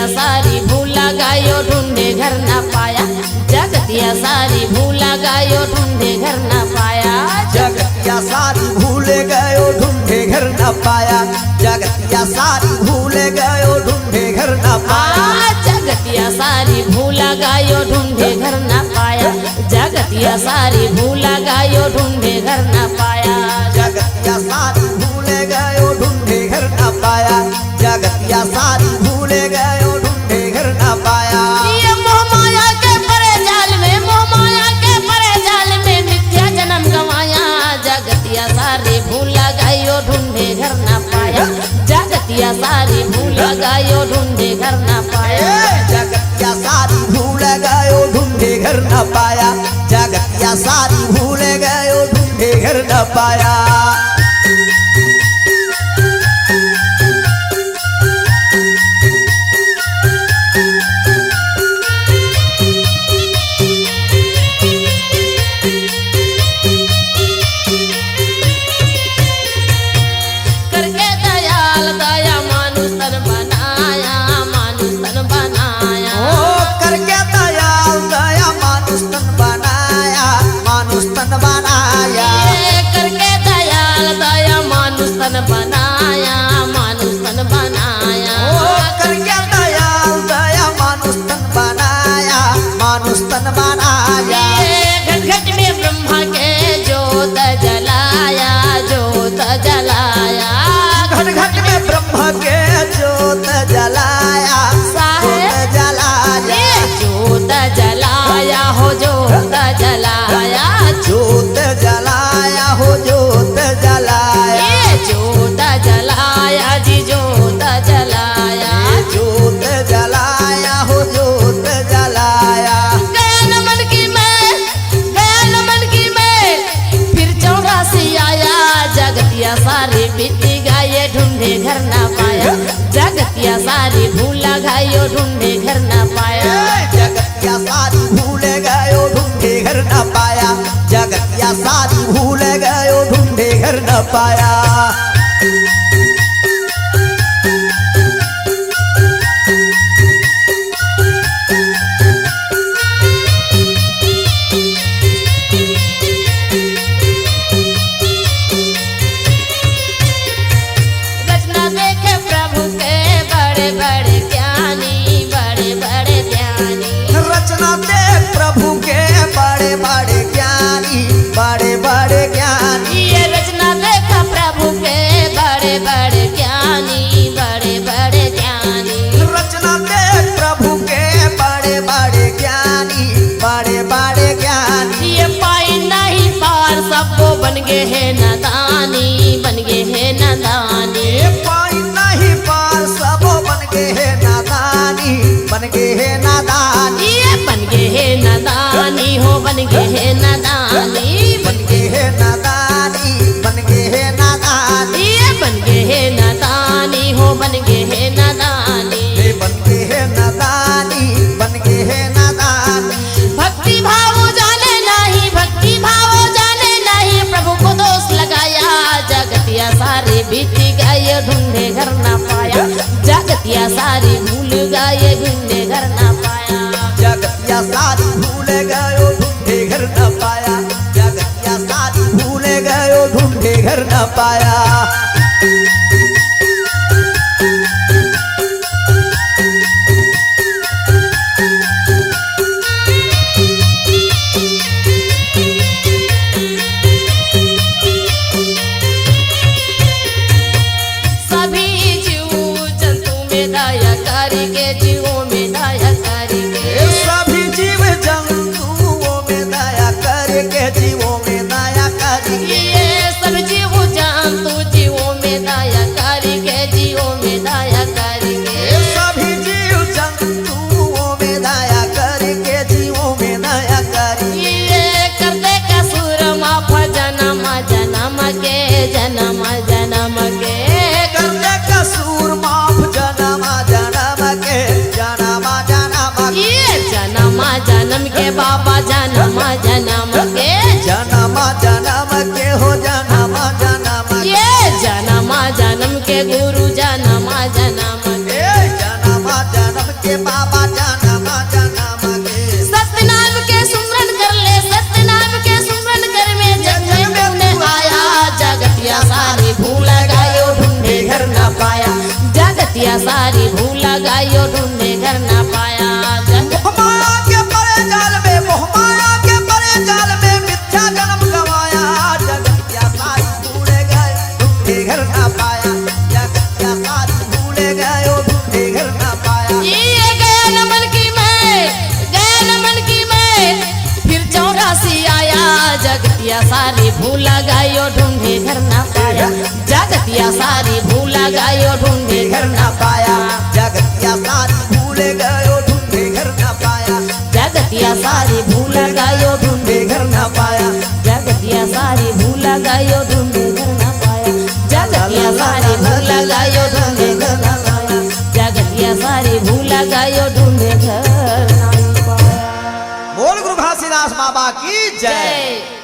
सारी भूला गायो ढूंढे घर ना पाया, जगतिया सारी भूला गायो ढूंढे घर ना पाया, जगतिया सारी भूले गयो ढूंढे घर न पाया, जगतिया सारी भूले गयो ढूंढे घर न पाया, जगतिया सारी भूला गायो ढूंढे घर ना पाया, जगतिया सारी भूला गायो ढूंढे घर ना पाया, जगतिया सारी भूले गयो ढूंढे घर न पाया, जगतिया सारी भूले गयो ढूंढे घर न पाया। ये मोह माया के परे जाल में, मोह माया के परे जाल में मिथ्या जन्म गवाया, जगतिया सारी भूला गायो ढूंढे घर ना पाया, जगतिया सारी भूला गायो ढूंढे घर ना पाया, जगतिया सारी भूले गयो ढूंढे घर न पाया, जगतिया सारी भूले गयो ढूंढे घर न पाया। बनाया मानुष तन बनाया, करके दयाल दया मानुष तन बनाया, मानुष तन बनाया, घट घट में ब्रह्मा के ज्योत जलाया, ज्योत जलाया, घट घट में ब्रह्मा के ज्योत जलाया, ज्योत जलाया, ज्योत जलाया हो ज्योत जलाया, ज्योत जलाया हो ज्योत जलाया, ज्योत जलाया जी ज्योत जलाया, ज्योत जलाया हो ज्योत जलाया। गया न मन की मैल, गया न मन की मैल, फिर 84 आया, जगतिया सारी बीती गाये ढूंढे घर ना पाया, जगतिया सारी भूला गायो ढूंढे घर ना पाया, जगतिया सारी भूले गयो ढूंढे घर न पाया, जगतिया सारी भूले गयो ढूंढे घर न पाया। रचना देखे प्रभु के बड़े बड़े ज्ञानी, बड़े बड़े ज्ञानी, रचना दे प्रभु के बड़े बड़े ज्ञानी, बड़े बड़े ज्ञानी, ये रचना देखा प्रभु के बड़े बड़े ज्ञानी, बड़े बड़े ज्ञानी, रचना दे प्रभु के बड़े बड़े ज्ञानी, बड़े बड़े ज्ञानी, ये पाई नहीं पार सबको बन गए है नादानी, बन गए है नादानी, पाई नहीं पार सब बन गए है नादानी, बन गए है नादानी, ये बन गए है नादानी हो, बन गए है नादानी, बन गए है नादानी, बन गए है नादानी, ये बन गए है नादानी हो, बन गए है नादानी, बन गए है नादानी, बन गए है नादानी। भक्ति भाव जाने नहीं, भक्ति भाव जाने नहीं, प्रभु को दोष लगाया, जगतिया सारी बीती गाये ढूंढे घर ना पाया, जगतिया सारी भूल गाये ढूंढे घर ना पाया, जगतिया सारी भूले गयो ढूंढे घर न पाया, जगतिया सारी भूले गयो ढूंढे घर न पाया। सभी जीव जंतु में दया करके, जीवों में दया करके, सभी जीव जंतुओं में दया करके, जीवों में दया करके, ये सब जीव जंतु जीवों जागतिया सारी भूला गायो ढूंढे घर ना पाया जागतिया सारी भूला गायो ढूंढे घर ना पाया जागतिया सारी भूले गयो ढूंढे घर ना पाया जागतिया सारी भूला गायो ढूंढे घर ना पाया जागतिया सारी भूला गायो ढूंढे घर ना पाया जागतिया सारी भूला गायो ढूंढे घर ना पाया जागतिया सारी भूला गायो ढूंढे घर ना पाया। बोल गुरु घासीदास बाबा की जय। जय।